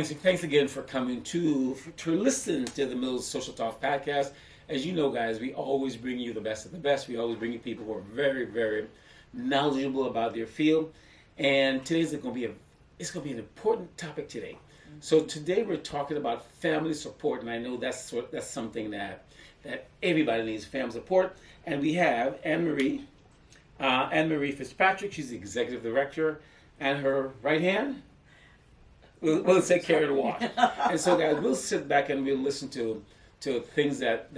thanks again for coming to listen to the Mills Social Talk podcast. As you know, guys, we always bring you the best of the best. We always bring you people who are very, very knowledgeable about their field. And today's going to be an important topic today. So today we're talking about family support, and I know that's something that everybody needs, family support. And we have Anne-Marie Fitzpatrick. She's the executive director, and her right hand. We'll take care of the Walsh. And so, guys, we'll sit back and we'll listen to things that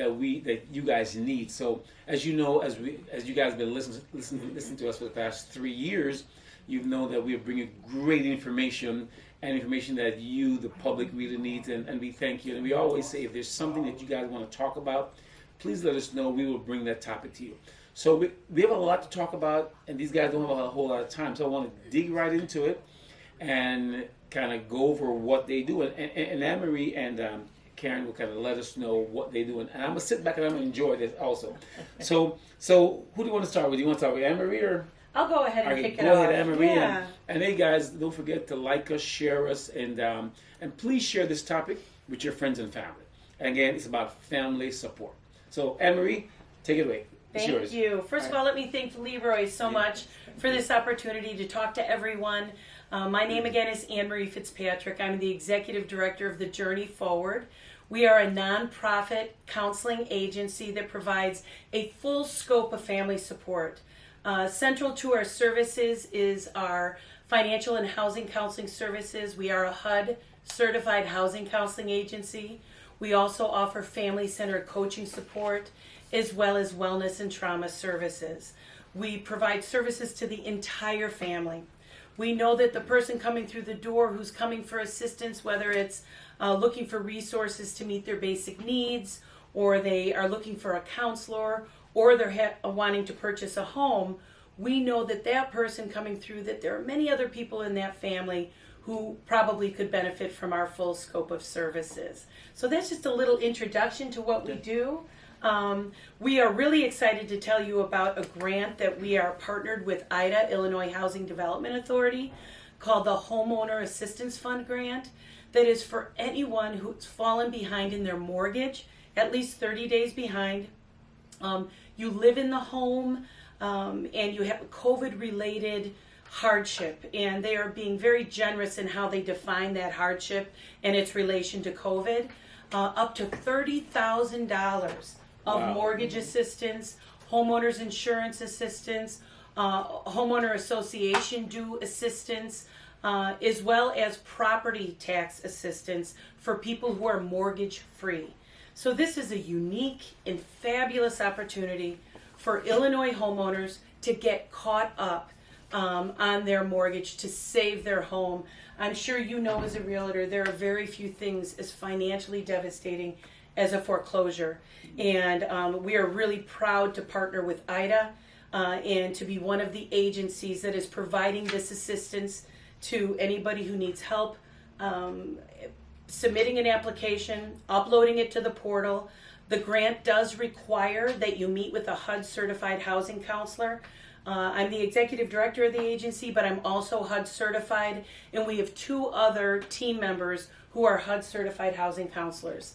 you guys need. So, as you know, as you guys have been listening to us for the past 3 years, you've known that we are bringing great information and information that you, the public, really needs. And we thank you. And we always say, if there's something that you guys want to talk about, please let us know. We will bring that topic to you. So we have a lot to talk about, and these guys don't have a whole lot of time. So I want to dig right into it and kind of go over what they do. And Anne-Marie and Karen will kind of let us know what they do. And I'm going to sit back and I'm going to enjoy this also. So who do you want to start with? Do you want to start with Anne-Marie or? I'll go ahead and kick it off. Go ahead, Anne-Marie. Yeah. And hey, guys, don't forget to like us, share us, and please share this topic with your friends and family. And again, it's about family support. So, Anne-Marie, take it away. Thank you. First of all, let me thank Leroy so much for this opportunity to talk to everyone. My name again is Anne-Marie Fitzpatrick. I'm the executive director of the Journey Forward. We are a nonprofit counseling agency that provides a full scope of family support. Central to our services is our financial and housing counseling services. We are a HUD certified housing counseling agency. We also offer family-centered coaching support as well as wellness and trauma services. We provide services to the entire family. We know that the person coming through the door who's coming for assistance, whether it's looking for resources to meet their basic needs, or they are looking for a counselor, or they're wanting to purchase a home, we know that that person coming through, that there are many other people in that family who probably could benefit from our full scope of services. So that's just a little introduction to what we do. We are really excited to tell you about a grant that we are partnered with IDA, Illinois Housing Development Authority, called the Homeowner Assistance Fund Grant, that is for anyone who's fallen behind in their mortgage, at least 30 days behind. You live in the home and you have COVID-related hardship, and they are being very generous in how they define that hardship and its relation to COVID. Up to $30,000 of mortgage assistance, homeowners insurance assistance, homeowner association due assistance, as well as property tax assistance for people who are mortgage free. So this is a unique and fabulous opportunity for Illinois homeowners to get caught up on their mortgage to save their home. I'm sure you know, as a realtor, there are very few things as financially devastating as a foreclosure. And we are really proud to partner with IDA and to be one of the agencies that is providing this assistance to anybody who needs help submitting an application, uploading it to the portal. The grant does require that you meet with a HUD certified housing counselor. I'm the executive director of the agency, but I'm also HUD certified, and we have 2 other team members who are HUD certified housing counselors.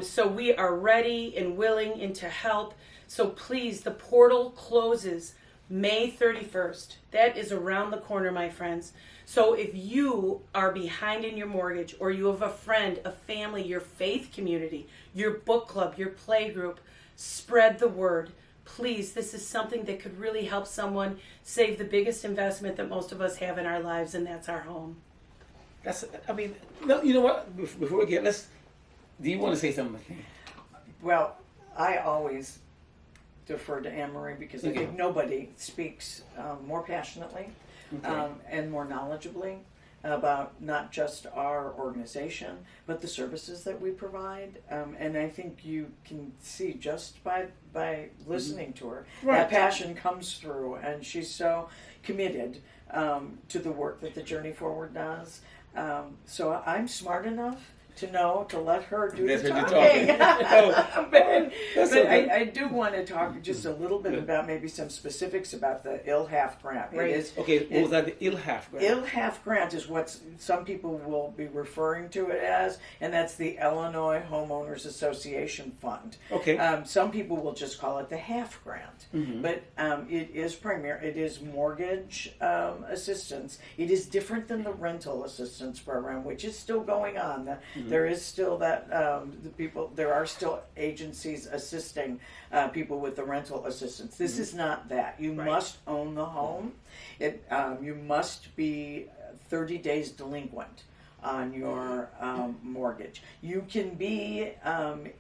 So we are ready and willing and to help. So please, the portal closes May 31st. That is around the corner, my friends. So if you are behind in your mortgage, or you have a friend, a family, your faith community, your book club, your play group, spread the word. Please, this is something that could really help someone save the biggest investment that most of us have in our lives, and that's our home. You know what? Before we get, do you want to say something? Well, I always defer to Anne-Marie because I think nobody speaks more passionately and more knowledgeably about not just our organization, but the services that we provide. And I think you can see just by listening to her, that passion comes through, and she's so committed to the work that the Journey Forward does. So I'm smart enough to know to let her do Let the her do talking. Oh, man, that's But okay. I do want to talk just a little bit about maybe some specifics about the ILHAF grant. Right. It is, Okay, what was that? The ILHAF grant? ILHAF grant is what some people will be referring to it as, and that's the Illinois Homeowners Association Fund. Okay. Some people will just call it the HAF grant, but it is mortgage assistance. It is different than the rental assistance program, which is still going on. There is still that there are still agencies assisting people with the rental assistance. This is not that. You must own the home. You must be 30 days delinquent on your mortgage. You can be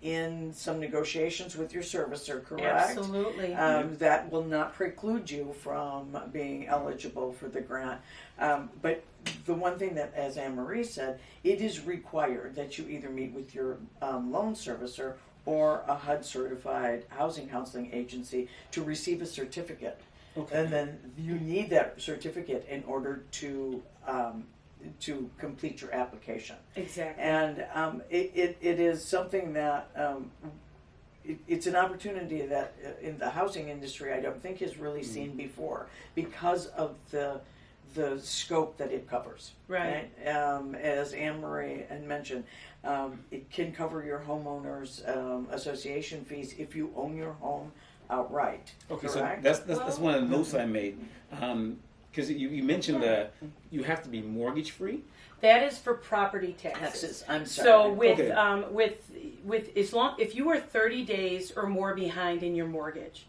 in some negotiations with your servicer, correct? Absolutely. That will not preclude you from being eligible for the grant. But the one thing that, as Anne-Marie said, it is required that you either meet with your loan servicer or a HUD-certified housing counseling agency to receive a certificate. Okay. And then you need that certificate in order to complete your application. Exactly. And it is something that it's an opportunity that in the housing industry I don't think has really seen before because of the scope that it covers. Right. As Anne-Marie had mentioned, it can cover your homeowners association fees if you own your home outright. Okay, correct? so that's one of the notes I made. Because you mentioned that you have to be mortgage free. That is for property taxes. Taxes. I'm sorry. So with Okay. with as long if you are 30 days or more behind in your mortgage,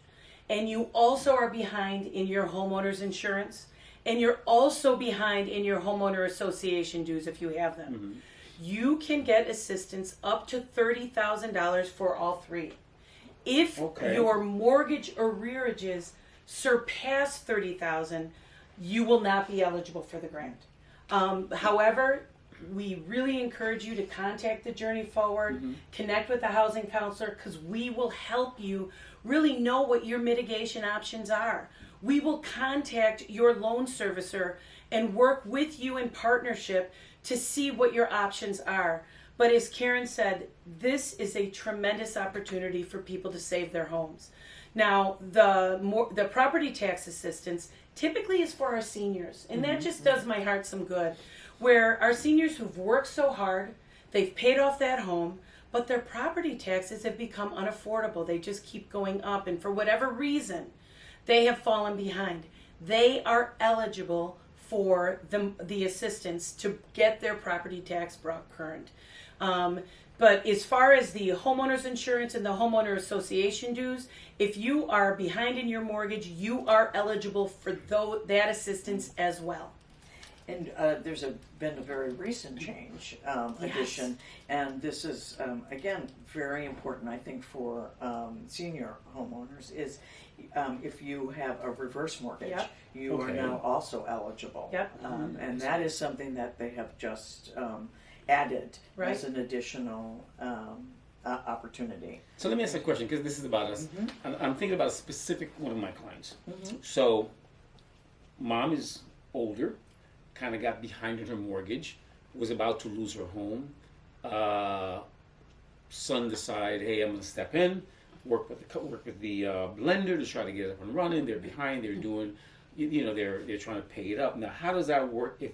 and you also are behind in your homeowner's insurance, and you're also behind in your homeowner association dues if you have them, you can get assistance up to $30,000 for all three. If your mortgage arrearages surpass $30,000, you will not be eligible for the grant. However, we really encourage you to contact the Journey Forward, connect with a housing counselor, because we will help you really know what your mitigation options are. We will contact your loan servicer and work with you in partnership to see what your options are. But as Karen said, this is a tremendous opportunity for people to save their homes. Now, the property tax assistance typically is for our seniors, and that just does my heart some good, where our seniors who've worked so hard, they've paid off that home, but their property taxes have become unaffordable. They just keep going up, and for whatever reason, they have fallen behind. They are eligible for the assistance to get their property tax brought current. But as far as the homeowner's insurance and the homeowner association dues, if you are behind in your mortgage, you are eligible for that assistance as well. And there's been a very recent change, addition, and this is, again, very important, I think, for senior homeowners, is if you have a reverse mortgage, you are now also eligible. And that is something that they have just added as an additional opportunity. So let me ask a question, because this is about us. I'm thinking about a specific one of my clients. So, mom is older, kind of got behind in her mortgage, was about to lose her home. Son decided, hey, I'm going to step in, work with the lender to try to get it up and running. They're behind. They're doing, they're trying to pay it up. Now, how does that work if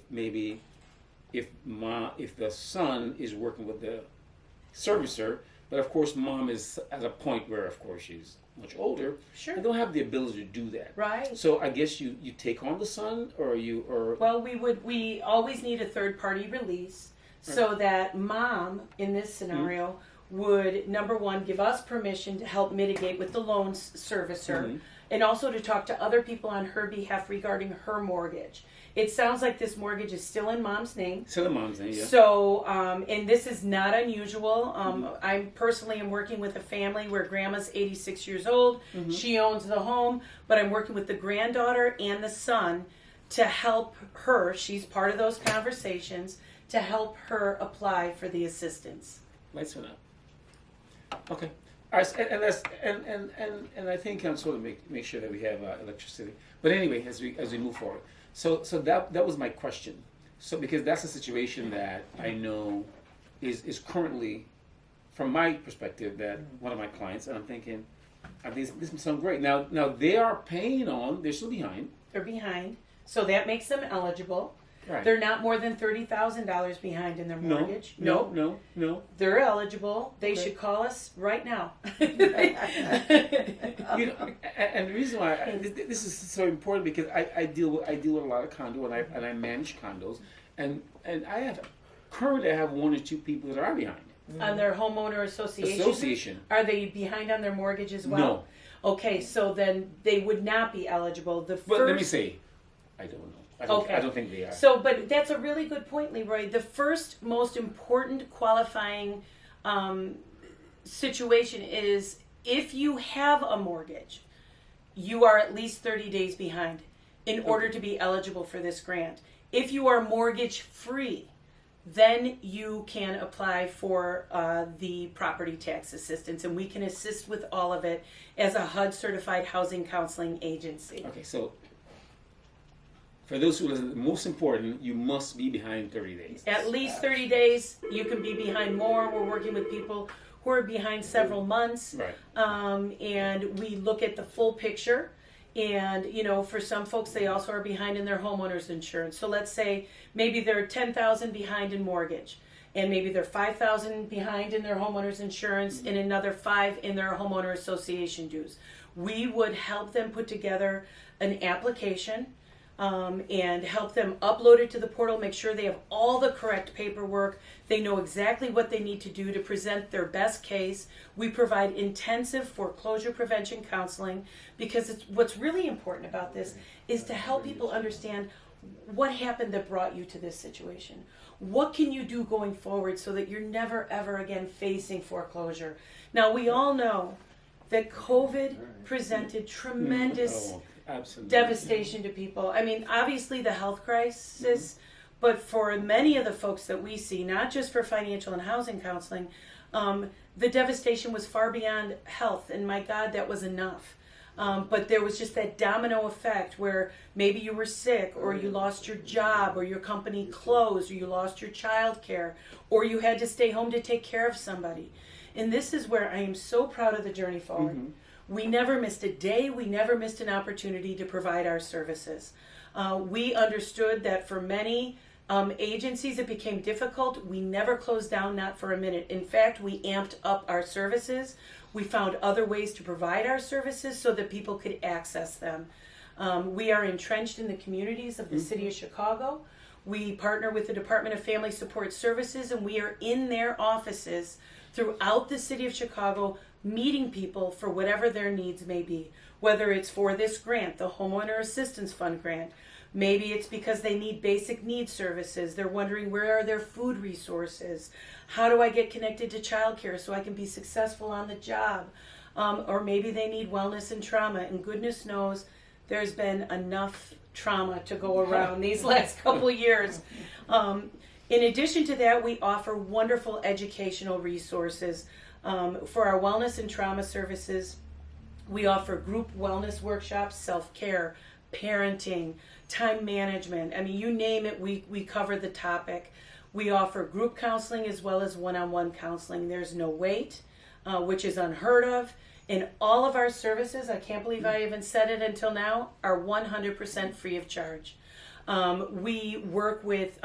the son is working with the servicer, but of course mom is at a point where of course she's much older, and don't have the ability to do that. Right. So I guess you take on the son, or Well, we always need a third party release so that mom in this scenario would, number one, give us permission to help mitigate with the loan servicer, and also to talk to other people on her behalf regarding her mortgage. It sounds like this mortgage is still in mom's name. Still in mom's name, yeah. So, and this is not unusual. I personally am working with a family where grandma's 86 years old. She owns the home, but I'm working with the granddaughter and the son to help her. She's part of those conversations to help her apply for the assistance. Lights went up. Okay. All right, and I think I'm sort of make sure that we have electricity. But anyway, as we move forward. So that was my question. So because that's a situation that I know is currently, from my perspective, that one of my clients, and I'm thinking, this sounds great. Now they are paying on, they're still behind. They're behind, so that makes them eligible. Right. They're not more than $30,000 behind in their mortgage. No. They're eligible. They should call us right now. And the reason why this is so important because I deal with a lot of condo and I manage condos and I currently have one or two people that are behind. On their homeowner association. Are they behind on their mortgage as well? No. Okay, so then they would not be eligible. But let me say, I don't know. I don't think they are. So, but that's a really good point, Leroy. The first most important qualifying situation is if you have a mortgage, you are at least 30 days behind in order to be eligible for this grant. If you are mortgage free, then you can apply for the property tax assistance, and we can assist with all of it as a HUD certified housing counseling agency. Okay, so for those who listen, the most important, you must be behind 30 days. At least 30 days. You can be behind more. We're working with people who are behind several months. Right. And we look at the full picture. And, for some folks, they also are behind in their homeowner's insurance. So let's say maybe they're $10,000 behind in mortgage. And maybe they're $5,000 behind in their homeowner's insurance and another $5,000 in their homeowner association dues. We would help them put together an application and help them upload it to the portal, make sure they have all the correct paperwork. They know exactly what they need to do to present their best case. We provide intensive foreclosure prevention counseling because what's really important about this is to help people understand what happened that brought you to this situation. What can you do going forward so that you're never, ever again facing foreclosure? Now, we all know that COVID presented tremendous devastation to people. I mean, obviously the health crisis, but for many of the folks that we see, not just for financial and housing counseling, the devastation was far beyond health, and my God, that was enough. But there was just that domino effect where maybe you were sick, or you lost your job, or your company closed, or you lost your child care, or you had to stay home to take care of somebody. And this is where I am so proud of the Journey Forward. We never missed a day. We never missed an opportunity to provide our services. We understood that for many agencies it became difficult. We never closed down, not for a minute. In fact, we amped up our services. We found other ways to provide our services so that people could access them. We are entrenched in the communities of the city of Chicago. We partner with the Department of Family Support Services, and we are in their offices throughout the city of Chicago meeting people for whatever their needs may be, whether it's for this grant, the Homeowner Assistance Fund grant. Maybe it's because they need basic needs services. They're wondering, where are their food resources? How do I get connected to childcare so I can be successful on the job? Or maybe they need wellness and trauma, and goodness knows there's been enough trauma to go around these last couple of years. In addition to that, we offer wonderful educational resources. For our wellness and trauma services, we offer group wellness workshops, self-care, parenting, time management. I mean, you name it, we cover the topic. We offer group counseling as well as one-on-one counseling. There's no wait, which is unheard of. And all of our services, I can't believe I even said it until now, are 100% free of charge. We work with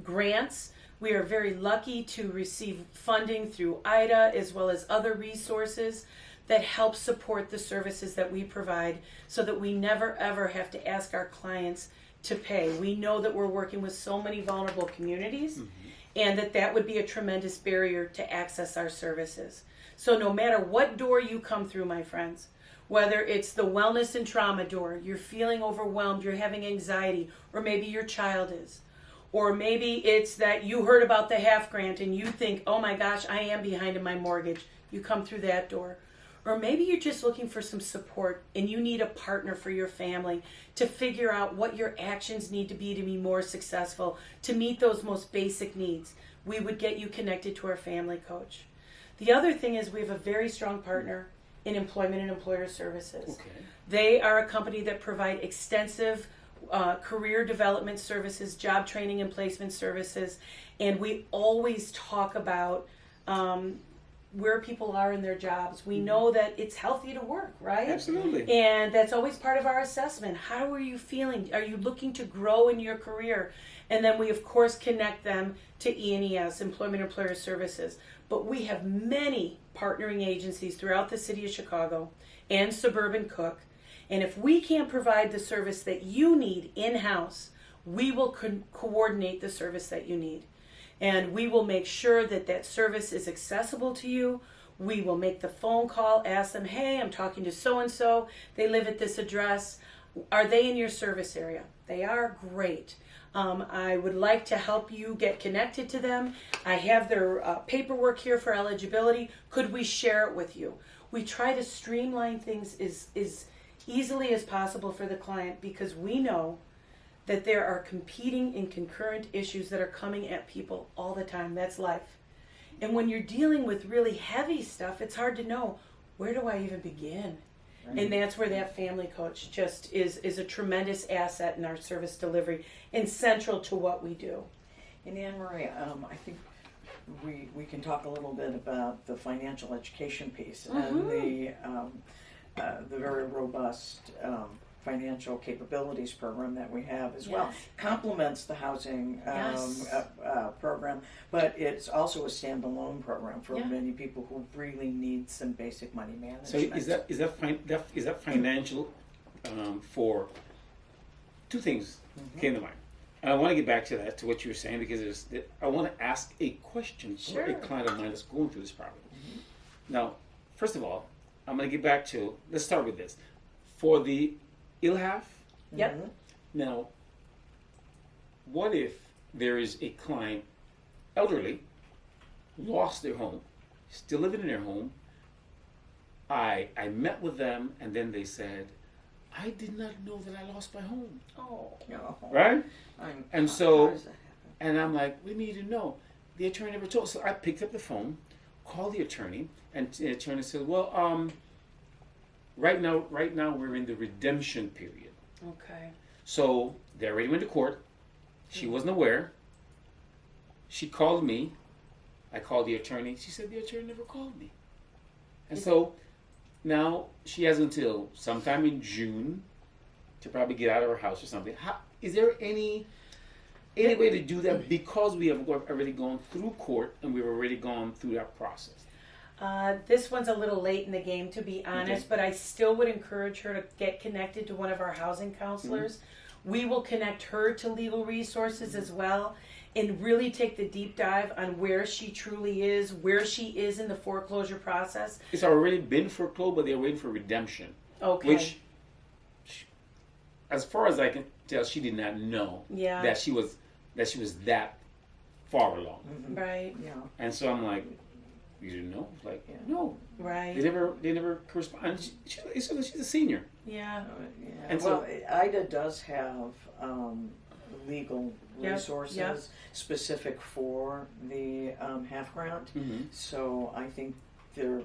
grants. We are very lucky to receive funding through IDA as well as other resources that help support the services that we provide so that we never ever have to ask our clients to pay. We know that we're working with so many vulnerable communities and that would be a tremendous barrier to access our services. So no matter what door you come through, my friends, whether it's the wellness and trauma door, you're feeling overwhelmed, you're having anxiety, or maybe your child is, or maybe it's that you heard about the half grant and you think, oh my gosh, I am behind in my mortgage. You come through that door. Or maybe you're just looking for some support and you need a partner for your family to figure out what your actions need to be more successful, to meet those most basic needs. We would get you connected to our family coach. The other thing is we have a very strong partner in employment and employer services. Okay. They are a company that provide extensive career development services, job training and placement services, and we always talk about where people are in their jobs. We know that it's healthy to work, right? Absolutely. And that's always part of our assessment. How are you feeling? Are you looking to grow in your career? And then we, of course, connect them to E&ES, Employment Employer Services. But we have many partnering agencies throughout the city of Chicago and suburban Cook. And if we can't provide the service that you need in-house, we will coordinate the service that you need. And we will make sure that that service is accessible to you. We will make the phone call, ask them, hey, I'm talking to so-and-so. They live at this address. Are they in your service area? They are. Great. I would like to help you get connected to them. I have their paperwork here for eligibility. Could we share it with you? We try to streamline things as easily as possible for the client because we know that there are competing and concurrent issues that are coming at people all the time. That's life. And when you're dealing with really heavy stuff, it's hard to know, where do I even begin? Right. And that's where that family coach just is a tremendous asset in our service delivery and central to what we do. And Anne Marie, I think we can talk a little bit about the financial education piece and the very robust financial capabilities program that we have as well. Complements the housing program, but it's also a standalone program for many people who really need some basic money management. So is that financial for two things came to mind. And I want to get back to that, to what you were saying, because I want to ask a question for a client of mine that's going through this problem. Now, first of all, I'm going to get back to, let's start with this. For the ILHAF, now, what if there is a client, elderly, lost their home, still living in their home, I met with them, and then they said, I did not know that I lost my home. Oh, No. Right? And so, How does that happen? and I'm like, what do you mean you didn't know? The attorney never told. So I picked up the phone, called the attorney, and the attorney said, well, right now we're in the redemption period. okay. So they already went to court. She wasn't aware. She called me. I called the attorney. She said the attorney never called me. And so now she has until sometime in June to probably get out of her house or something. Is there any way to do that, because we have already gone through court and we've already gone through that process? This one's a little late in the game, to be honest, but I still would encourage her to get connected to one of our housing counselors. We will connect her to legal resources as well, and really take the deep dive on where she truly is, where she is in the foreclosure process. It's already been foreclosed, but they're waiting for redemption. Okay. Which, as far as I can tell, she did not know that she was that far along. Right. Yeah. And so I'm like, you didn't know? Like, no. Right. They never correspond. She's a senior. Yeah. And well, so- IDA does have legal resources specific for the half grant. So I think they're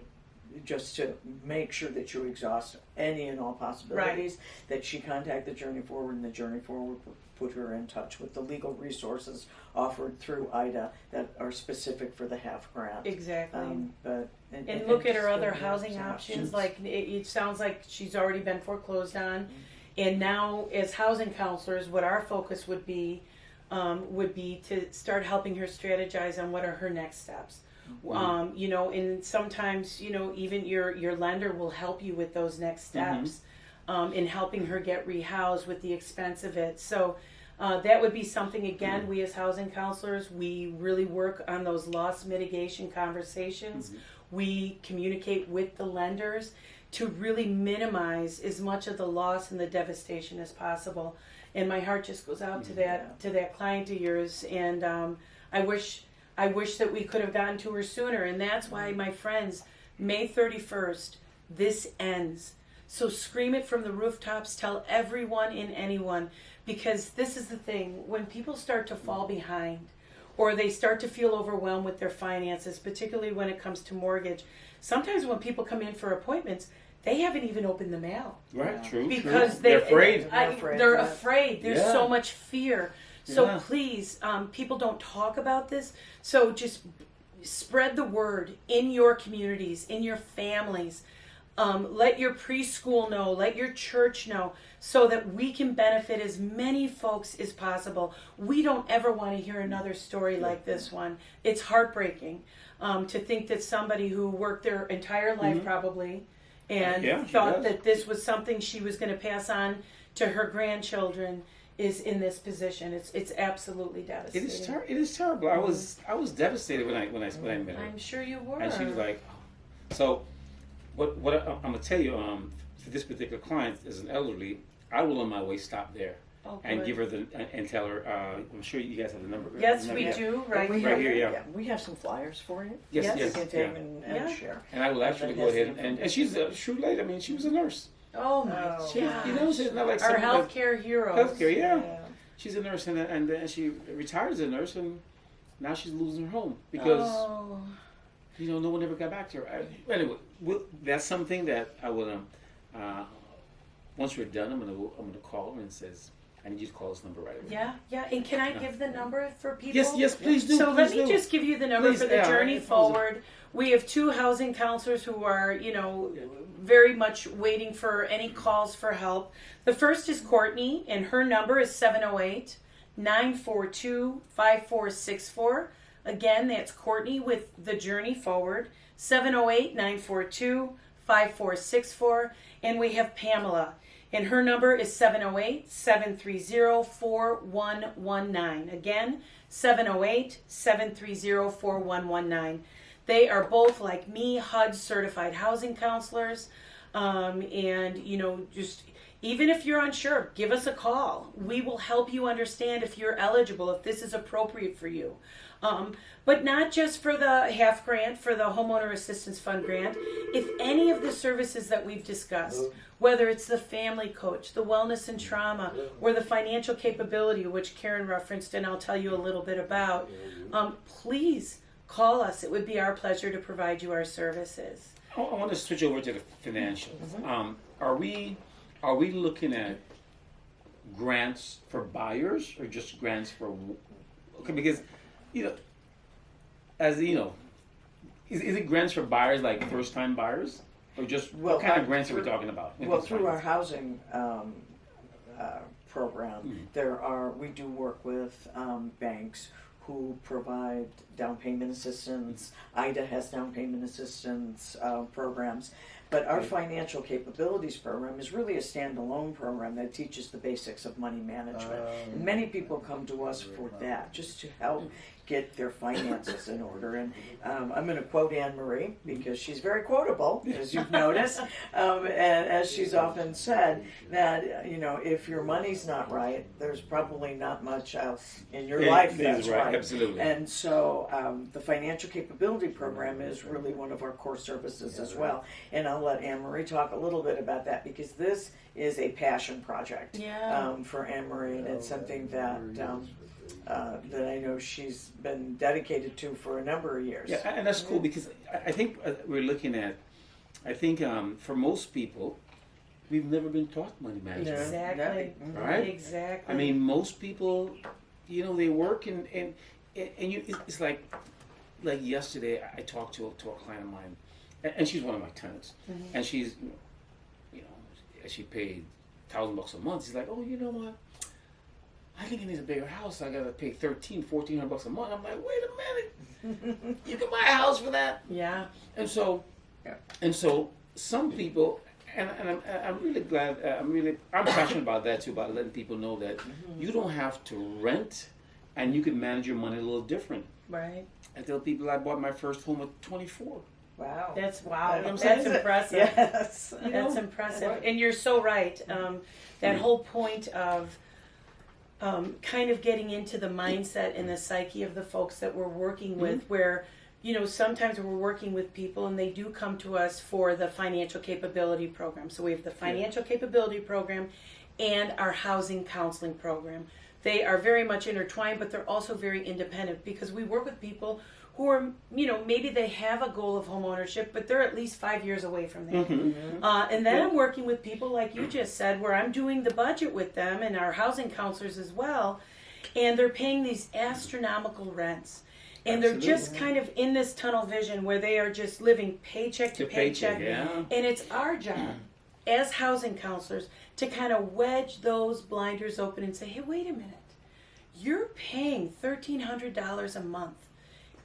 just to make sure that you exhaust any and all possibilities, that she contact the Journey Forward, and the Journey Forward put her in touch with the legal resources offered through IDA that are specific for the half grant. Exactly. And look at her just other give housing some options. Like it sounds like she's already been foreclosed on, and now as housing counselors, what our focus would be to start helping her strategize on what are her next steps. And sometimes even your lender will help you with those next steps, in helping her get rehoused with the expense of it. So that would be something, again, we as housing counselors, we really work on those loss mitigation conversations. We communicate with the lenders to really minimize as much of the loss and the devastation as possible. And my heart just goes out to that client of yours. And I wish that we could have gotten to her sooner. And that's why, my friends, May 31st, this ends. So scream it from the rooftops, tell everyone and anyone, because this is the thing, when people start to fall behind, or they start to feel overwhelmed with their finances, particularly when it comes to mortgage, sometimes when people come in for appointments, they haven't even opened the mail. Right, true. Because true. They're afraid. They're afraid. There's Yeah. so much fear. So Yeah. please, people don't talk about this. So just spread the word in your communities, in your families. Let your preschool know, let your church know, so that we can benefit as many folks as possible. We don't ever want to hear another story like this one. It's heartbreaking to think that somebody who worked their entire life probably and she thought does. that this was something she was going to pass on to her grandchildren is in this position. It's absolutely devastating. It is terrible. I was devastated when I met her. I'm sure you were. And she was like, so what I'm gonna tell you, for this particular client as an elderly, I will on my way stop there and give her and tell her. I'm sure you guys have the number. Yes, the we number. do. And Right we Right have, here, yeah. we have some flyers for you. Yes, Yes. You yes, can yeah. take and share. And I will actually that go has the ahead and she's a shrewd lady. I mean, she was a nurse. Oh my Oh, gosh. You know, so it's not like Our something like healthcare heroes. healthcare. Yeah, she's a nurse, and then she retired as a nurse, and now she's losing her home because. Oh. No one ever got back to her. Anyway, that's something that I will. Once we're done, I'm gonna call her and says, "I need you to call this number right away." Yeah. And can I give the number for people? Yes, please do. So let me please do. just give you the number Please, for the yeah, Journey yeah, Forward. We have 2 housing counselors who are, very much waiting for any calls for help. The first is Courtney, and her number is 708-942-5464. Again, that's Courtney with the Journey Forward, 708-942-5464. And we have Pamela, and her number is 708-730-4119. Again, 708-730-4119. They are both, like me, HUD certified housing counselors. And, just even if you're unsure, give us a call. We will help you understand if you're eligible, if this is appropriate for you. But not just for the half grant, for the Homeowner Assistance Fund grant. If any of the services that we've discussed, whether it's the family coach, the wellness and trauma, or the financial capability, which Karen referenced and I'll tell you a little bit about, please call us. It would be our pleasure to provide you our services. I want to switch over to the financials. Are we looking at grants for buyers or just grants for? Okay, because is it grants for buyers like first time buyers or just what kind of grants are we talking about? Well, through our housing program, we do work with banks who provide down payment assistance. IDA has down payment assistance programs. But our financial capabilities program is really a standalone program that teaches the basics of money management. And many people come to us for that, just to help get their finances in order. And I'm going to quote Anne Marie because she's very quotable, as you've noticed. And as she's often said, that if your money's not right, there's probably not much else in your life that's right. Absolutely. And so the financial capability program is really one of our core services as well. And I'll let Anne Marie talk a little bit about that because this is a passion project for Anne Marie, and it's something that that I know she's been dedicated to for a number of years. Yeah, and that's cool because I think we're looking at. I think for most people, we've never been taught money management. Exactly. Right? Exactly. I mean, most people, they work and it's like yesterday I talked to a client of mine, and she's one of my tenants, and she's, she paid $1,000 a month. She's like, oh, you know what? I think I need a bigger house. I gotta pay $1,400 a month. I'm like, wait a minute, you can buy a house for that? Yeah. And so some people, and I'm really glad. I'm passionate about that too, about letting people know that you don't have to rent, and you can manage your money a little different. Right. I tell people I bought my first home at 24. Wow. That's That's impressive. Yes. That's impressive. And you're so right. That whole point of kind of getting into the mindset and the psyche of the folks that we're working with, where, sometimes we're working with people and they do come to us for the financial capability program. So we have the financial capability program and our housing counseling program. They are very much intertwined, but they're also very independent because we work with people who are, maybe they have a goal of home ownership, but they're at least 5 years away from that. And then I'm working with people like you just said, where I'm doing the budget with them and our housing counselors as well, and they're paying these astronomical rents. And they're just kind of in this tunnel vision where they are just living paycheck to paycheck. And it's our job as housing counselors to kind of wedge those blinders open and say, hey, wait a minute. You're paying $1,300 a month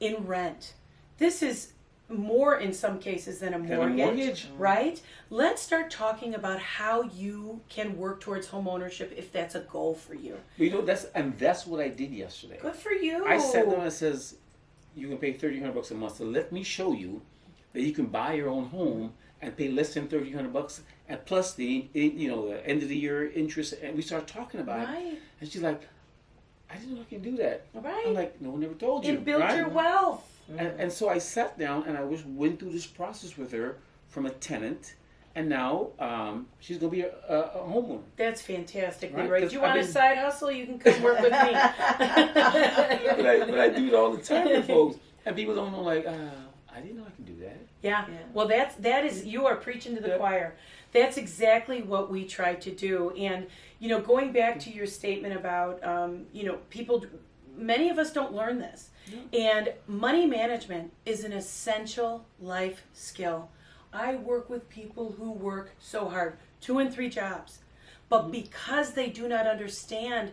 in rent. This is more in some cases than a mortgage, right? Let's start talking about how you can work towards home ownership if that's a goal for you. That's what I did yesterday. Good for you. I sat down and says, you can pay $1,300 a month. So let me show you that you can buy your own home and pay less than $1,300, and plus the the end of the year interest. And we started talking about it, and she's like, I didn't know I can do that. Right. I'm like, no one ever told you. And build your wealth. And so I sat down and I went through this process with her from a tenant, and now she's going to be a homeowner. That's fantastic, Right? Leroy. Do you want a side hustle? You can come work with me. but I do it all the time with folks, and people don't know, like, I didn't know I could do that. Yeah. Well, that is you are preaching to the choir. That's exactly what we try to do. And going back to your statement about people, many of us don't learn this. And money management is an essential life skill. I work with people who work so hard, 2 and 3 jobs, but because they do not understand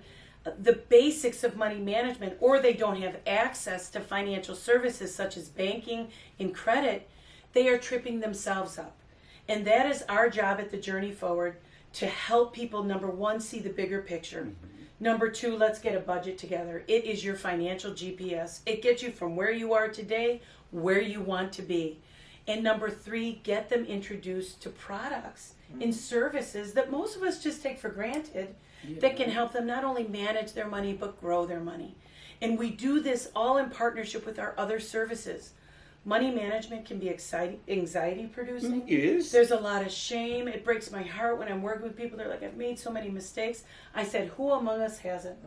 the basics of money management, or they don't have access to financial services such as banking and credit, they are tripping themselves up. And that is our job at the Journey Forward, to help people, number 1, see the bigger picture. Number 2, let's get a budget together. It is your financial GPS. It gets you from where you are today, where you want to be. And number 3, get them introduced to products and services that most of us just take for granted that can help them not only manage their money, but grow their money. And we do this all in partnership with our other services. Money management can be anxiety producing. It is. There's a lot of shame. It breaks my heart when I'm working with people. They're like, I've made so many mistakes. I said, who among us hasn't?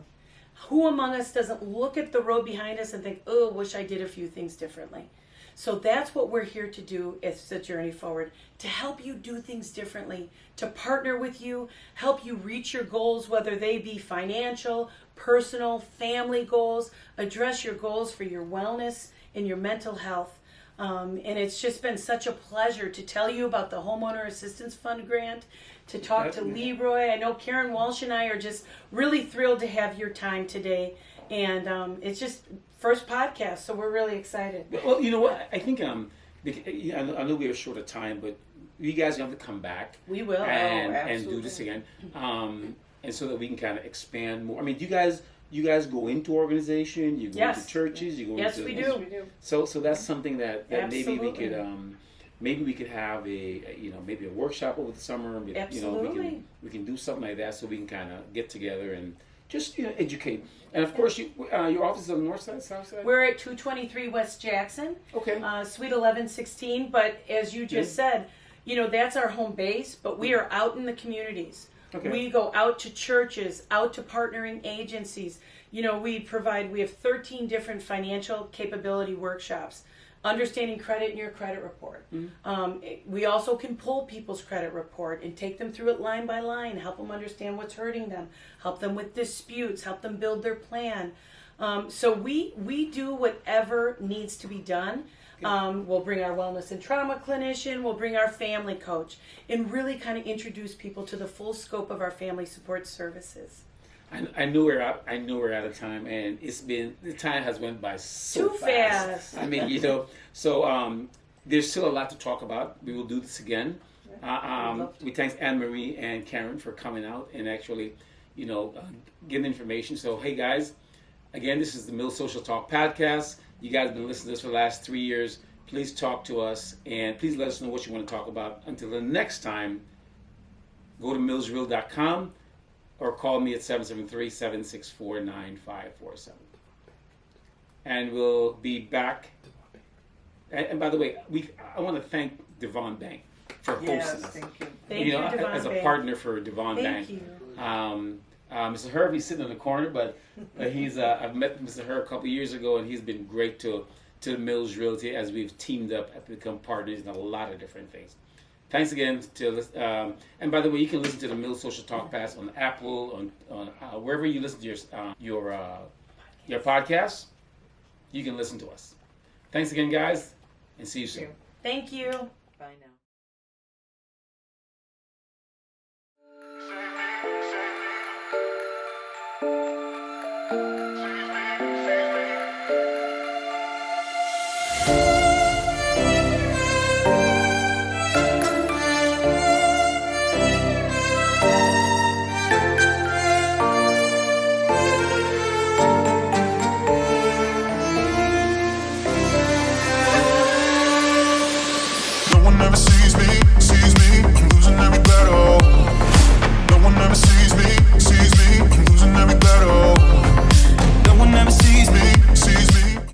Who among us doesn't look at the road behind us and think, oh, wish I did a few things differently? So that's what we're here to do as the Journey Forward, to help you do things differently, to partner with you, help you reach your goals, whether they be financial, personal, family goals, address your goals for your wellness and your mental health. And it's just been such a pleasure to tell you about the Homeowner Assistance Fund grant, to talk to Leroy. I know Karen Walsh and I are just really thrilled to have your time today. And it's just first podcast, so we're really excited. Well, you know what? I think I know we are short of time, but you guys have to come back. We will. And do this again, and so that we can kind of expand more. I mean, do you guys go into organization? You go into churches? You go yes, into, we do. So that's something that maybe Absolutely. we could have maybe a workshop over the summer. Absolutely. We can do something like that, so we can kind of get together and just educate. And of course, your office is on the north side, south side? We're at 223 West Jackson, Okay. Suite 1116. But as you just said, that's our home base, but we are out in the communities. Okay. We go out to churches, out to partnering agencies. We have 13 different financial capability workshops. Understanding credit in your credit report. We also can pull people's credit report and take them through it line by line, help them understand what's hurting them, help them with disputes, help them build their plan. So we do whatever needs to be done. We'll bring our wellness and trauma clinician, we'll bring our family coach, and really kind of introduce people to the full scope of our family support services. I know we're out of time, and the time has went by so Too fast. I mean, so there's still a lot to talk about. We will do this again. We thank Anne Marie and Karen for coming out and actually, giving information. So hey guys, again, this is the Mills Social Talk podcast. You guys have been listening to this for the last 3 years. Please talk to us, and please let us know what you want to talk about. Until the next time, go to millsreal.com. or call me at 773-764-9547. And we'll be back. And by the way, I want to thank Devon Bank for hosting us. Thank you. Thank you, Devon as a Bank. partner for Devon Thank Bank. you. Mr. Herb, he's sitting in the corner, but he's I've met Mr. Herb a couple years ago, and he's been great to the Mills Realty as we've teamed up and become partners in a lot of different things. Thanks again and by the way, you can listen to the Mills Social Talk Pass on Apple, on wherever you listen to your podcasts. You can listen to us. Thanks again, guys, and see you soon. Thank you. Bye now. Save me.